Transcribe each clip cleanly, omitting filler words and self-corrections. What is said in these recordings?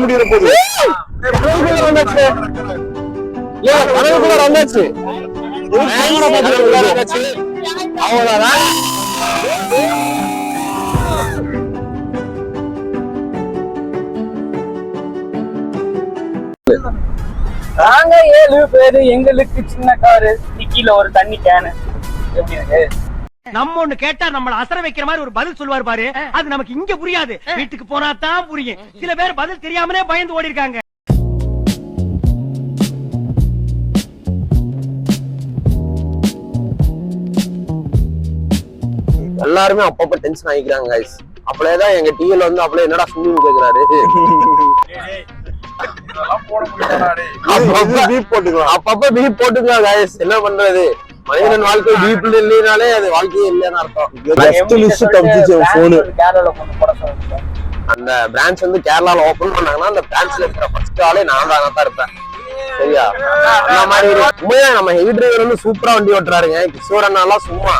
முடியற போகுது. வந்தாச்சு அவ்வளவுதான். நாங்க 7 பேரு, எங்களுக்கு சின்ன காரு, டிக்கில ஒரு தண்ணி கேனு. எப்படி இருக்கு? நம்ம ஒண்ணு கேட்டா நம்மள அசர வைக்கிற மாதிரி ஒரு பதில் சொல்லுவார் பாரு, அது நமக்கு இங்க புரியாது, வீட்டுக்கு போனா தான் புரியும். சில பேர் பதில் தெரியாமலே பயந்து ஓடி இருக்காங்க. எல்லாருமே அப்பப்ப டென்ஷன் ஆகிக்கிறாங்க guys. அப்படியேதான் எங்க டிவில வந்து அப்படியே என்னடா சும்மின்னு கேக்குறாரு. அப்பப்ப பீப் போட்டுக்கலாம் guys. என்ன பண்றது, மனிதன் வாழ்க்கை பீப்ல இல்லைனாலே அது வாழ்க்கையே இல்லைன்னு அர்த்தம். அந்த பிரான்ச் வந்து கேரளால ஓபன் பண்ணாங்கன்னா அந்த பிரான்ச்ல இருக்கிற ஃபர்ஸ்ட் ஆளே நான் தான் இருப்பேன். சரியா? அந்த மாதிரி உண்மையா நம்ம ஹெவி டிரைவர் வந்து சூப்பரா வண்டி ஓட்டுறாருங்க. கிஷோர் அண்ணாலாம் சும்மா.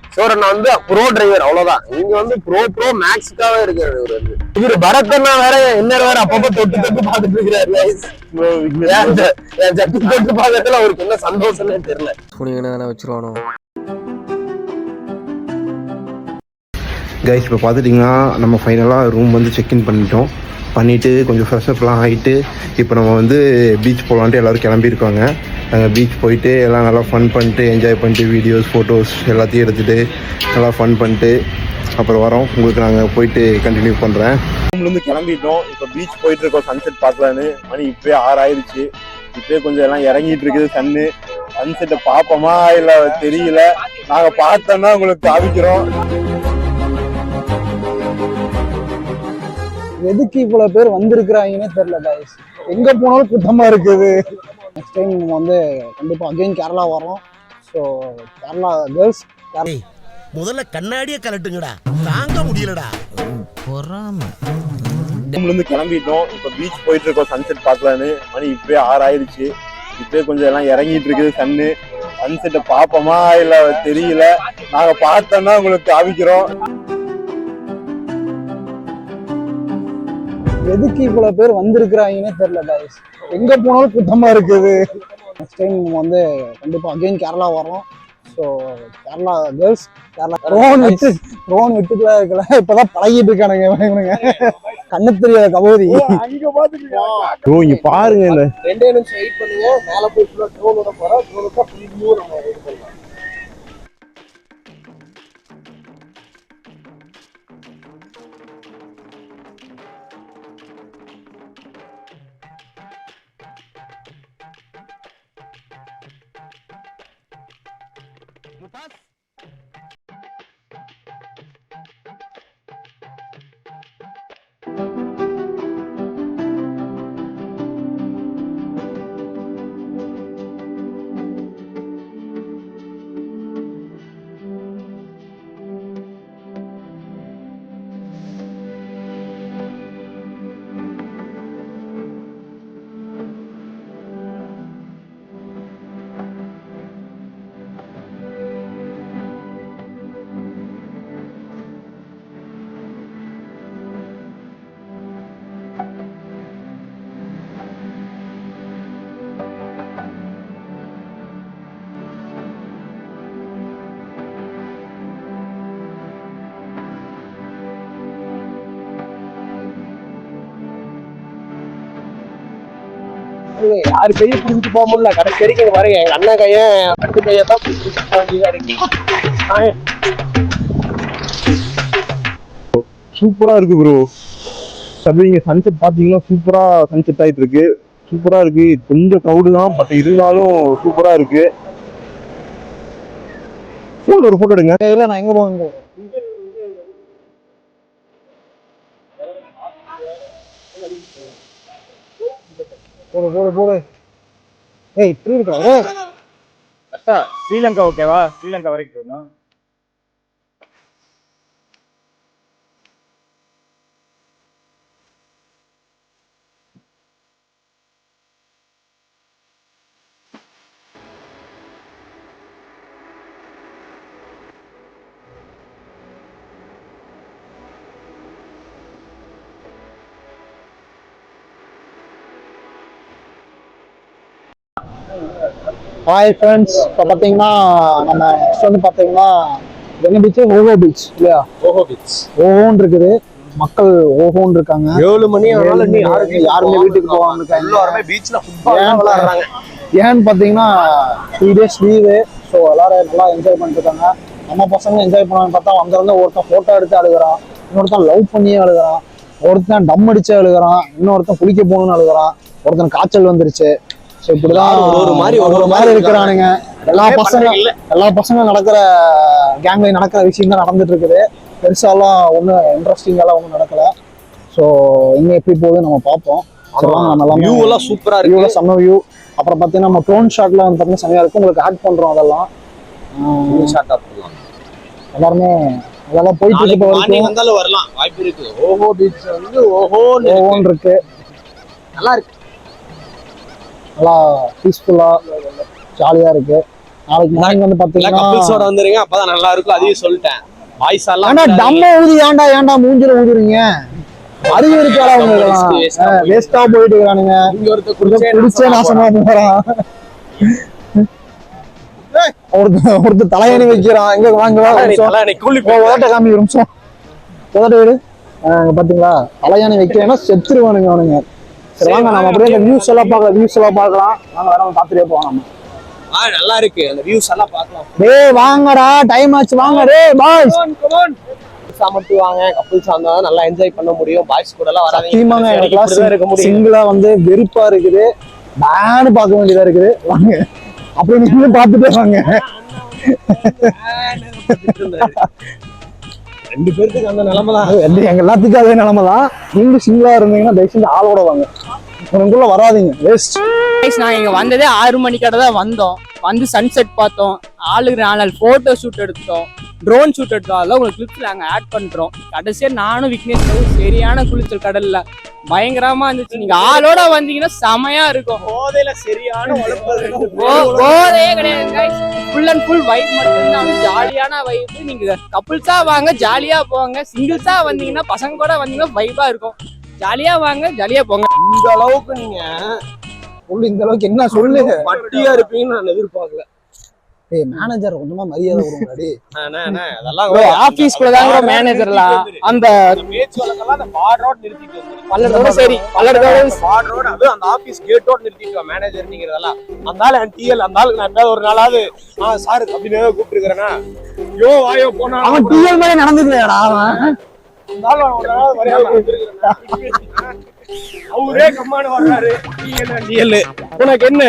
கிஷோர் அண்ணா வந்து ப்ரோ டிரைவர், அவ்வளவுதான். இங்க வந்து ப்ரோ மேக்ஸுக்காவே இருக்காரு இவர் வந்து. இவரு பரத் வேற இன்னொரு வேற அப்பப்ப தொட்டு பாத்துட்டு இருக்கிறாரு. ஜட்டி தொட்டு பாக்கிறதுல அவருக்கு என்ன சந்தோஷம்னே தெரியல. வச்சிருவானோ கைஸ். இப்போ பார்த்துட்டிங்கன்னா நம்ம ஃபைனலாக ரூம் வந்து செக்இன் பண்ணிவிட்டு கொஞ்சம் ஃப்ரெஷ்அப்லாம் ஆகிட்டு இப்போ நம்ம வந்து பீச் போகலான்ட்டு எல்லோரும் கிளம்பியிருக்காங்க. நாங்கள் பீச் போயிட்டு எல்லாம் நல்லா ஃபன் பண்ணிட்டு என்ஜாய் பண்ணிட்டு வீடியோஸ் ஃபோட்டோஸ் எல்லாத்தையும் எடுத்துகிட்டு நல்லா ஃபன் பண்ணிட்டு அப்புறம் வரோம். உங்களுக்கு நாங்கள் போயிட்டு கண்டினியூ பண்ணுறேன். ரூம்லேருந்து கிளம்பிட்டோம். இப்போ பீச் போயிட்டு இருக்கோம் சன்செட் பார்க்கலான்னு. மணி இப்போயே 6 ஆயிடுச்சு. இப்போயே கொஞ்சம் எல்லாம் இறங்கிட்டு இருக்குது சன்செட்டை பார்ப்போமா இல்லை தெரியல. நாங்கள் பார்த்தோன்னா உங்களுக்கு காமிக்கிறோம். எதுக்கு இவ்வளவு பேர் வந்திருக்கிறாங்கன்னே தெரியல guys. எங்க போனாலும் கூட்டமா இருக்குது. நெக்ஸ்ட் டைம் நம்ம வந்து கண்டிப்பா அகைன் கேரளா வரோம். ஸோ கேரளா கேர்ள்ஸ் முதல்ல கண்ணாடியே கலட்டுங்கடா, தாங்க முடியலடா. ரூம்லேருந்து கிளம்பிட்டோம். இப்போ பீச் போயிட்டு இருக்கோம் சன்செட் பார்க்கலான்னு. மணி இப்போயே 6 ஆயிடுச்சு. இப்போயே கொஞ்சம் எல்லாம் இறங்கிட்டு இருக்குது சன்செட்டை பார்ப்போமா இல்லை தெரியல. நாங்கள் பார்த்தோன்னா உங்களுக்கு காமிக்கிறோம். எதுக்கு இவ்வளவு பேர் வந்திருக்கிறாங்கன்னே தெரியல guys. எங்க போனாலும் கூட்டமா இருக்குது. நெக்ஸ்ட் டைம் நம்ம வந்து கண்டிப்பா அகைன் கேரளா வரோம். So Kerala girls Kerala drone விட்டுக்கலாம் இருக்கல. இப்பதான் பழகிட்டு இருக்கானுங்க இவனுங்க. கண்ணு தெரியாத கபோதி இங்க பாருங்க. இந்த 2 நிமிஷம் வெயிட் பண்ணுங்க. மேல போய் ஃபுல்லா ட்ரோனோட போறோம். ட்ரோனுக்கு ஃபுல் வியூ நம்ம வெயிட் பண்ணலாம். யாரு கையை புடிச்சிட்டு போக முடியல. கடைசி வரைக்கும் பாருங்க, எங்க அண்ணன் கைய அடுத்த கையை தான் சூப்பரா இருக்கு ப்ரோ. நீங்க சன்செட் பாத்தீங்கன்னா சூப்பரா சன்செட் ஆயிட்டு இருக்கு. சூப்பரா இருக்கு. கொஞ்சம் க்ரௌடு தான், பட் இருந்தாலும் சூப்பரா இருக்கு. ஒரு போட்டோ எடுங்க. நான் எங்க போங்க போடு. ஏய் இப்படி இருக்கா? ஸ்ரீலங்கா ஓகேவா? ஸ்ரீலங்கா வரைக்கும் ஹாய் ஃப்ரெண்ட்ஸ், இப்போ பார்த்தீங்கன்னா நம்ம நெக்ஸ்ட் வந்து பார்த்தீங்கன்னா என்ன பீச்? ஓஹோ பீச் இல்லையா? ஓஹோன்னு இருக்குது, மக்கள் ஓஹோன்னு இருக்காங்க. 7 மணி ஆனாலும் இன்னும் யாருமே வீட்டுக்கு போகாம எல்லாருமே பீச்ல ஃபுட்பால் விளையாடுறாங்க. ஏன்னு பார்த்தீங்கன்னா 3 days லீவு. ஸோ எல்லாரும் நல்லா என்ஜாய் பண்ணிட்டு இருக்காங்க. நம்ம பசங்க என்ஜாய் பண்ணான்னு பார்த்தா வந்து ஒருத்தன் ஃபோட்டோ எடுத்து அழுகிறான், இன்னொருத்தன் லவ் பண்ணியே அழுகிறான், ஒருத்தன் டம் அடிச்சு அழுகிறான், இன்னொருத்தன் குளிக்க போகணும்னு அழுகிறான், ஒருத்தன் காய்ச்சல் வந்துருச்சு. ஸோ இப்படிதான் ஒரு மாதிரி இருக்கிறானுங்க. எல்லா பசங்க நடக்கிற கேங்ல நடக்கிற விஷயம் தான் நடந்துட்டு இருக்குது. பெருசாலாம் ஒன்றும் இன்ட்ரெஸ்டிங்காலாம் ஒன்றும் நடக்கல. ஸோ எங்க எப்படி போகுது நம்ம பார்ப்போம். வியூ எல்லாம் சூப்பரா இருக்கு, செம்ம வியூ. அப்புறம் பார்த்தீங்கன்னா நம்ம ட்ரோன் ஷாட்ல வந்து பார்த்தீங்கன்னா செம்மையா இருக்கும். உங்களுக்கு ஆட் பண்றோம் அதெல்லாம். எல்லாருமே அதெல்லாம் போயிட்டு இருக்க வரைக்கும் வந்தாலும் வரலாம், வாய்ப்பு இருக்கு. ஓஹோ பீச் வந்து ஓஹோன்னு இருக்கு, நல்லா இருக்கு, நல்லா பீஸ்ஃபுல்லா ஜாலியா இருக்கு. நாளைக்கு மார்னிங் வந்து பாத்தீங்கன்னா கப்பிள்ஸோட வந்துருங்க, அப்பதான் நல்லா இருக்கும். அதையும் சொல்லிட்டேன். வாய்ஸ் எல்லாம் ஆனா டம்ம ஊதி ஏன்டா மூஞ்சில ஊதுறீங்க? அறிவு இருக்காடா உங்களுக்கு? வேஸ்டா போயிட்டு இருக்கானுங்க. இங்க ஒருத்தர் குடிச்சே நாசமா போறான். ஒருத்தர் தலையணி வைக்கிறான். எங்க வாங்க உதட்ட காமி ஒரு நிமிஷம். உதட்ட வீடு பாத்தீங்களா? தலையணி வைக்கிறேன்னா செத்துருவானுங்க அவனுங்க. சரி வாங்க நம்ம அப்படியே வியூஸ் எல்லாம் பார்க்கலாம். நாங்க வேற பாத்துட்டே போவோம். நம்ம நல்லா இருக்கு, அந்த வியூஸ் எல்லாம் பார்க்கலாம். டேய் வாங்கடா, டைம் ஆச்சு, வாங்க டேய் பாய்ஸ். சாமட்டு வாங்க, கப்பிள்ஸ் வந்தா நல்லா என்ஜாய் பண்ண முடியும். பாய்ஸ் கூட எல்லாம் வராதீங்க. சீமாங்க எனக்குலாம் இருக்க முடியும். சிங்கிளா வந்து வெறுப்பா இருக்குது, பேனு பார்க்க வேண்டியதா இருக்குது. வாங்க அப்படியே நீங்க பார்த்துட்டே வாங்க. 2 பேருக்கு அந்த நிலைமை தான். எங்க எல்லாத்துக்கும் அதே நிலைமை தான். நீங்க சிங்கிளா இருந்தீங்கன்னா தயவு செஞ்சு ஆளோட வாங்க, உங்களுக்குள்ள வராதீங்க. வேஸ்ட். நான் இங்க வந்ததே 6 மணிக்கடை தான் வந்தோம். வந்து சன்செட் பார்த்தோம், ஆளுக்கு 4 நாள் போட்டோ ஷூட் எடுத்தோம், ட்ரோன் ஷூட் எடுத்தோம். அதெல்லாம் உங்களுக்கு கிளிப்ஸ் நாங்கள் ஆட் பண்றோம். கடைசியா நானும் விக்னேஷ் சரியான குளிச்சல் கடல்ல பயங்கரமா இருந்துச்சு. நீங்க ஆளோட வந்தீங்கன்னா செமையா இருக்கும். போதையில சரியான போதே கிடையாது, ஃபுல் அண்ட் ஃபுல் வைப் மட்டும்தான். ஜாலியான வைப். நீங்க கப்புள்ஸா வாங்க, ஜாலியா போங்க. சிங்கிள்ஸா வந்தீங்கன்னா பசங்க கூட வந்தீங்கன்னா வைபா இருக்கும். ஜாலியா வாங்க, ஜாலியா போங்க. இந்த அளவுக்கு நீங்க இந்த அளவுக்கு என்ன சொல்லு பட்டியா இருப்பீங்கன்னு நான் எதிர்பார்க்கல. ஏய் மேனேஜர் கொஞ்சமா மரியாதை கொடுங்கடி. அதெல்லாம் ஆபீஸ்க்குள்ள தாங்க மேனேஜர்லாம் அந்த பேச்சு வழக்கெல்லாம் அந்த பார்டரோட நிறுத்திட்டு வந்து பல்லடத்தோட சரி பல்லடத்தோட பார்டரோட அது அந்த ஆபீஸ் கேட்டோட நிறுத்திட்டு மேனேஜர் நீங்கிறதெல்லாம். அந்த டிஎல் அந்த ஆளுக்கு நான் ஒரு நாளாவது சார் அப்படின்னு கூப்பிட்டு இருக்கிறேன்னா யோ வாயோ போனா அவன் டிஎல் மாதிரி நடந்துக்கலடா. அவரே கம்மான வர்றாரு. உனக்கு என்ன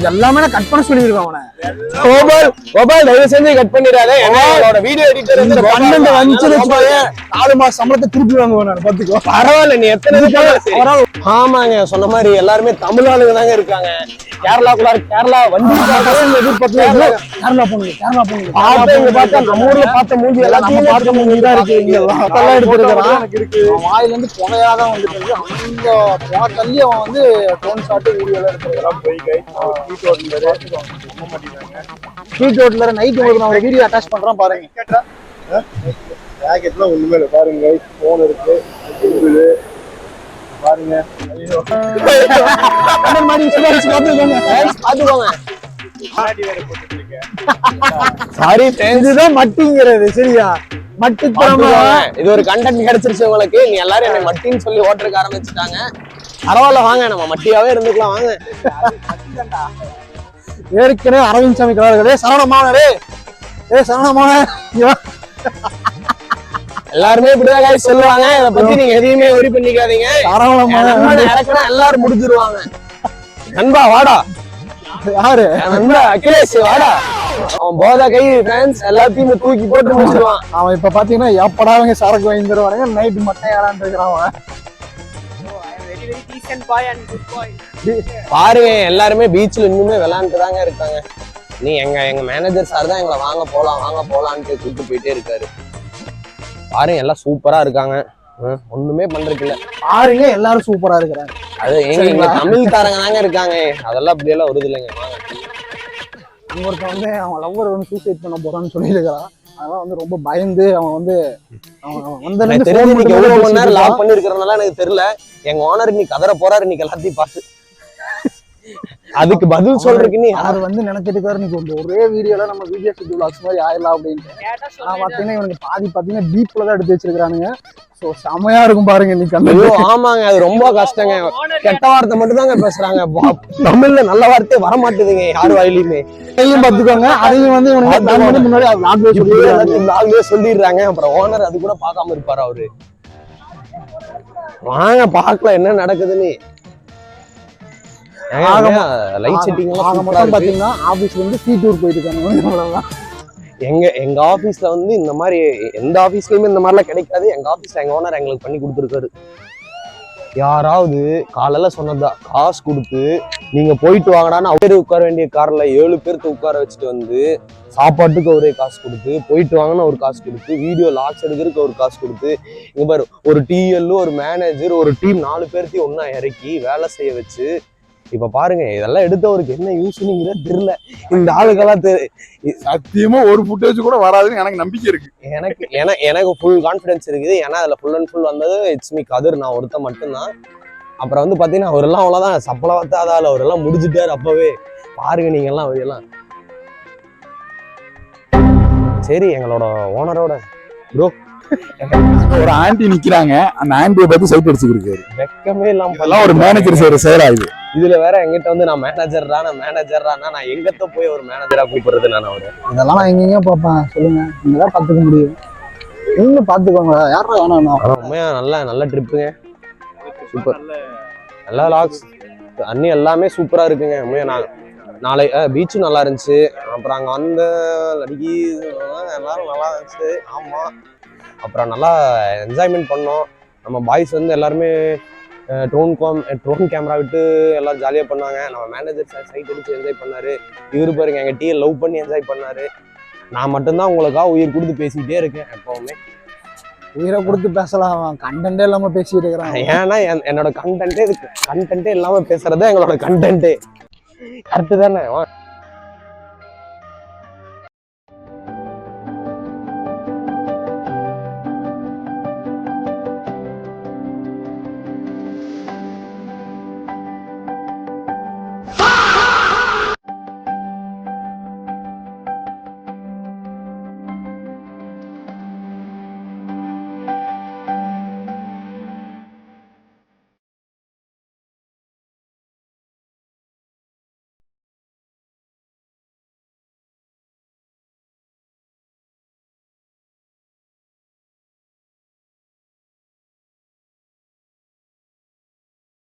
எல்லாமே கட் பண்ண சொல்லிருக்கான் அவனை. கோபால் தயவு செஞ்சு கட் பண்ணிடாத. என்னோட வீடியோ எடிட்டர் வந்து 12 வந்துச்சு வச்சுக்கோங்க, 4 மாசம் சம்பளத்தை திருப்பி வாங்குவேன் நான். பாத்துக்கோ பரவாயில்ல, நீ எத்தனை ஆமாங்க சொன்ன மாதிரி எல்லாருமே தமிழ் ஆளுங்க தாங்க இருக்காங்க. கேரளா வண்டி கேரளா போனுங்க பார்த்தா நம்ம ஊர்ல பார்த்த மூஞ்சி எல்லாம் நம்ம பார்த்த மூஞ்சி தான் இருக்கு. இங்க எல்லாம் எடுத்துருக்கான். வாயில இருந்து புகையாதான் வந்துட்டு இருக்கு. அந்த புகை தள்ளி அவன் வந்து ட்ரோன் ஷாட் வீடியோ எல்லாம் எடுத்துருக்கான். ஸ்ட்ரீட் ரோட்ல நைட் உங்களுக்கு நான் ஒரு வீடியோ அட்டாச் பண்றேன் பாருங்க. ஜாக்கெட்லாம் ஒண்ணுமே இல்லை பாருங்க. போன் இருக்கு பாருங்க. சாரி இதுதான் மட்டிங்கிறது. சரியா? மட்டி இது ஒரு கண்டென்ட் கிடைச்சிருச்சு உங்களுக்கு. நீ எல்லாரும் என்ன மட்டின்னு சொல்லி ஓட்டுறதுக்கு ஆரம்பிச்சுட்டாங்க. பரவாயில்ல வாங்க, நம்ம மட்டியாவே இருந்துக்கலாம் வாங்க. ஏற்கனவே அரவிந்த் சாமி கலார்களே சரவணமானே எல்லாருமே இப்படிதான் சொல்லுவாங்க. இதை பத்தி நீங்க எதையுமே ஒரி பண்ணிக்காதீங்க. எல்லாரும் முடிஞ்சிருவாங்க. நண்பா வாடா. யாரு நண்பா அகிலேஷ் வாடா. அவன் போதா கை ஃப்ரெண்ட்ஸ் எல்லாத்தையும் தூக்கி போட்டு முடிச்சிருவான். அவன் இப்ப பாத்தீங்கன்னா எப்படாவங்க சரக்கு வாங்கி தருவானுங்க. நைட்டு மட்டும் யாரான்னு இருக்கிறான் அவன். பாருங்க எல்லாருமே பீச்ல இன்னுமே விளையாண்டு தாங்க இருக்காங்க. நீ எங்க மேனேஜர் சார் தான் எங்களை வாங்க போலான்ட்டு கூப்பிட்டு போயிட்டே இருக்காரு. பாருங்க எல்லாம் சூப்பரா இருக்காங்க. ஒண்ணுமே பண்றதுக்கு இல்ல. பாருங்க எல்லாரும் சூப்பரா இருக்கிறாங்க. அது எங்க தமிழ்காரங்க தாங்க இருக்காங்க. அதெல்லாம் அப்படி எல்லாம் வருது இல்லைங்க. ஒருத்தன் வந்து அவன் லவ்வர் வந்து சூசைட் பண்ண போறான்னு சொல்லியிருக்கிறான். அதெல்லாம் வந்து ரொம்ப பயந்து அவன் வந்து எனக்கு தெரிஞ்சு இன்னைக்கு எவ்வளவு மணி நேரம் லாக் பண்ணிருக்கிறதுனால எனக்கு தெரியல. எங்க ஓனர் இன்னைக்கு கதற போறாரு இன்னைக்கு எல்லாத்தையும் பார்த்து. அதுக்கு பதில் சொல்றதுக்கு நீ அவர் வந்து நினைச்சிட்டு இருக்காரு இன்னைக்கு வந்து ஒரே வீடியோல நம்ம வீடியோ ஷூட் விளாக்ஸ் மாதிரி ஆயிடலாம் அப்படின்ட்டு. நான் பாத்தீங்கன்னா இவனுக்கு பாத்தீங்கன்னா டீப்ல தான் எடுத்து வச்சிருக்கானுங்க. சோ செமையா இருக்கும் பாருங்க இன்னைக்கு. ஐயோ ஆமாங்க, அது ரொம்ப கஷ்டங்க. கெட்ட வார்த்தை மட்டும் தாங்க பேசுறாங்க, தமிழ்ல நல்ல வார்த்தையே வர மாட்டேதுங்க யார் வாயிலுமே. பாத்துக்கோங்க, அதையும் வந்து இவனுக்கு முன்னாடி சொல்லிடுறாங்க. அப்புறம் ஓனர் அது கூட பார்க்காம இருப்பாரு அவரு. வாங்க பாக்கலாம் என்ன நடக்குதுன்னு. லைட் செட்டிங் எல்லாம் பாத்தீங்கன்னா ஆபீஸ்ல இருந்து சீ டூர் போயிட்டு இருக்காங்க. எங்க ஆபீஸ்ல வந்து இந்த மாதிரி எந்த ஆபீஸ்லயுமே இந்த மாதிரிலாம் கிடைக்காது. எங்க ஆபீஸ்ல எங்க ஓனர் எங்களுக்கு பண்ணி கொடுத்துருக்காரு. யாராவது காலையில சொன்னதா காசு கொடுத்து நீங்க போயிட்டு வாங்கடான்னு அவரே உட்கார வேண்டிய கார்ல 7 பேருக்கு உட்கார வச்சுட்டு வந்து சாப்பாட்டுக்கு ஒரே காசு கொடுத்து, போயிட்டு வாங்கன்னு ஒரு காசு கொடுத்து, வீடியோ லாக்ஸ் எடுக்கிறதுக்கு ஒரு காசு கொடுத்து, இங்க பாரு ஒரு டிஎல் ஒரு மேனேஜர் ஒரு டீம் 4 பேர்த்தையும் ஒன்னா இறக்கி வேலை செய்ய வச்சு. இப்ப பாருங்க இதெல்லாம் எடுத்தவருக்கு என்ன யூஸ்னுங்கிற தெரியல. இந்த ஆளுக்கெல்லாம் சத்தியமா ஒரு ஃபுட்டேஜ் கூட வராதுன்னு எனக்கு நம்பிக்கை இருக்கு. எனக்கு ஃபுல் கான்ஃபிடன்ஸ் இருக்குது. ஏன்னா அதுல ஃபுல் அண்ட் ஃபுல் வந்தது இட்ஸ் மீ கதிர், நான் ஒருத்த மட்டும்தான். அப்புறம் வந்து பாத்தீங்கன்னா அவரெல்லாம் அவ்வளவுதான் சப்பள வத்தாதால அவரெல்லாம் முடிச்சுட்டாரு அப்பவே. பாருங்க நீங்க எல்லாம் அவரெல்லாம். சரி எங்களோட ஓனரோட ப்ரோ ஒரு ஆண்டி நிக்கிறாங்க, அந்த ஆண்டியை பார்த்து சைட் அடிச்சுக்கிருக்காரு. வெக்கமே இல்லாம ஒரு மேனேஜர் செய்யற செயலாகுது. இதுல வேற எங்கிட்ட வந்து நான் மேனேஜர்னா நான் எங்கத்த போய் ஒரு மேனேஜரா கூப்பிடுறது நான் அவரு. இதெல்லாம் நான் எங்கெங்க பாப்பேன் சொல்லுங்க, நீங்கதான் பாத்துக்க முடியும். இன்னும் பாத்துக்கோங்க யாரா வேணாம். உண்மையா நல்ல ட்ரிப்புங்க, சூப்பர். நல்லா லாக்ஸ் அண்ணி எல்லாமே சூப்பரா இருக்குங்க. உண்மையா நாளை பீச்சும் நல்லா இருந்துச்சு. அப்புறம் அங்க வந்த லடிக்கி எல்லாரும் நல்லா இருந்துச்சு. ஆமா அப்புறம் நல்லா என்ஜாய்மெண்ட் பண்ணோம். நம்ம பாய்ஸ் வந்து எல்லாருமே ட்ரோன் கேமரா விட்டு எல்லாரும் ஜாலியா பண்ணாங்க. நம்ம மேனேஜர் சைட் அடிச்சு என்ஜாய் பண்ணாரு. இவரு பாருங்க எங்க டீயை லவ் பண்ணி என்ஜாய் பண்ணாரு. நான் மட்டும்தான் உங்களுக்காக உயிர் கொடுத்து பேசிக்கிட்டே இருக்கேன். எப்பவுமே உயிரை கொடுத்து பேசலாம், கண்டென்ட்டே இல்லாம பேசிட்டு இருக்கிறான். ஏன்னா என்னோட கண்டென்ட்டே இல்லாம பேசுறது எங்களோட கண்டென்ட்டே. கரெக்டு தானே?